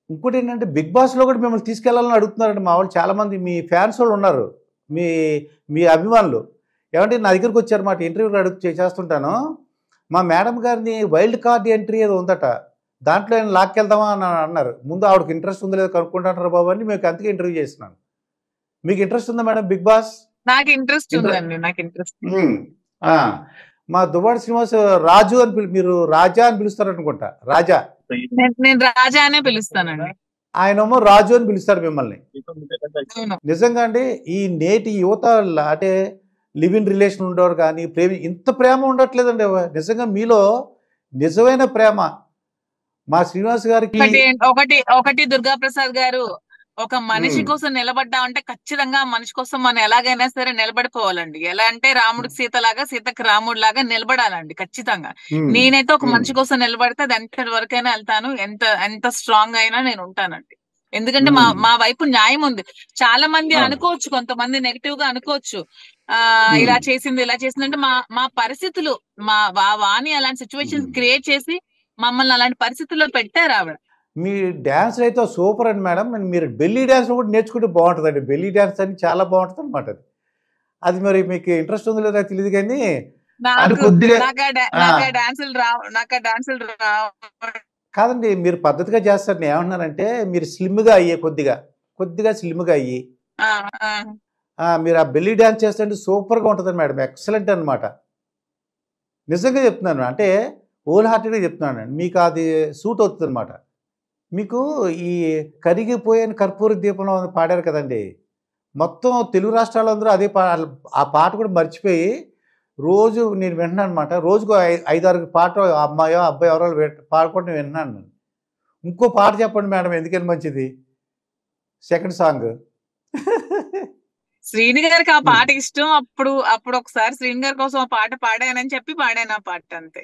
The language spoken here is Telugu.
ఇంకోటి ఏంటంటే బిగ్ బాస్లో కూడా మిమ్మల్ని తీసుకెళ్లాలని అడుగుతున్నారండి మా వాళ్ళు చాలామంది, మీ ఫ్యాన్స్ వాళ్ళు ఉన్నారు, మీ మీ అభిమానులు. ఏమంటే నా దగ్గరికి వచ్చారు మాట, ఇంటర్వ్యూలు చేస్తుంటాను, మా మేడం గారిని వైల్డ్ కార్డ్ ఎంట్రీ ఏదో ఉందట, దాంట్లో ఆయన లాక్కెళ్దామా అని అన్నారు. ముందు ఆవిడకి ఇంట్రెస్ట్ ఉందో లేదో కనుక్కుంటారు బాబు అని మీకు అందుకే ఇంటర్వ్యూ చేస్తున్నాను. మీకు ఇంట్రెస్ట్ ఉందా మేడం బిగ్ బాస్? నాకు ఇంట్రెస్ట్ ఉందండి, నాకు ఇంట్రెస్ట్. మా దువ్వాడ శ్రీనివాస్ రాజు అని మీరు రాజా అని పిలుస్తారు అనుకుంటా, రాజా. నేను రాజా అనే పిలుస్తానండి. ఆయనేమో రాజు అని పిలుస్తారు మిమ్మల్ని. నిజంగా అండి ఈ నేటి యువత అంటే లివ్ ఇన్ రిలేషన్ ఉండేవారు కానీ ఇంత ప్రేమ ఉండట్లేదండి. నిజంగా మీలో నిజమైన ప్రేమ మా శ్రీనివాస్ గారికి. ఒకటి దుర్గా ప్రసాద్ గారు, ఒక మనిషి కోసం నిలబడ్డా అంటే ఖచ్చితంగా మనిషి కోసం మనం ఎలాగైనా సరే నిలబడిపోవాలండి. ఎలా అంటే రాముడికి సీత లాగా, సీతకి రాముడు లాగా నిలబడాలండి ఖచ్చితంగా. నేనైతే ఒక మనిషి కోసం నిలబడితే అది ఎంత వరకైనా వెళ్తాను, ఎంత స్ట్రాంగ్ అయినా నేను ఉంటానండి. ఎందుకంటే మా వైపు న్యాయం ఉంది. చాలా మంది అనుకోవచ్చు, కొంతమంది నెగిటివ్ గా అనుకోవచ్చు, ఇలా చేసింది అంటే మా పరిస్థితులు, వాణి అలాంటి సిచ్యువేషన్స్ క్రియేట్ చేసి మమ్మల్ని అలాంటి పరిస్థితుల్లో పెట్టారు ఆవిడ. మీ డ్యాన్స్ అయితే సూపర్ అండి మేడం. మీరు బెల్లీ డ్యాన్స్ కూడా నేర్చుకుంటే బాగుంటుందండి. బెల్లీ డ్యాన్స్ అని చాలా బాగుంటుంది అనమాట. అది మరి మీకు ఇంట్రెస్ట్ ఉందో లేదో తెలియదు కానీ కాదండి, మీరు పద్ధతిగా చేస్తారు. నేను ఏమంటున్నానంటే మీరు స్లిమ్గా అయ్యే, కొద్దిగా స్లిమ్గా అయ్యి మీరు ఆ బెల్లీ డ్యాన్స్ చేస్తుంటే సూపర్గా ఉంటుంది మేడం, ఎక్సలెంట్ అనమాట. నిజంగా చెప్తున్నాను, అంటే హోల్ హార్టెడ్గా చెప్తున్నాను. మీకు అది సూట్ అవుతుంది అనమాట. మీకు ఈ కరిగిపోయిన కర్పూర దీపంలో పాడారు కదండి, మొత్తం తెలుగు రాష్ట్రాలందరూ అదే ఆ పాట కూడా మర్చిపోయి రోజు నేను వింటున్నాను అనమాట. రోజుకు 5-6 పాట అమ్మాయో అబ్బాయి ఎవరో పాడుకుంటూ వింటున్నాను. ఇంకో పాట చెప్పండి మేడం, ఎందుకని మంచిది సెకండ్ సాంగ్. శ్రీని గారికి ఆ పాట ఇష్టం. అప్పుడు ఒకసారి శ్రీని గారి కోసం ఆ పాట పాడానని చెప్పి పాడాను ఆ పాట, అంతే.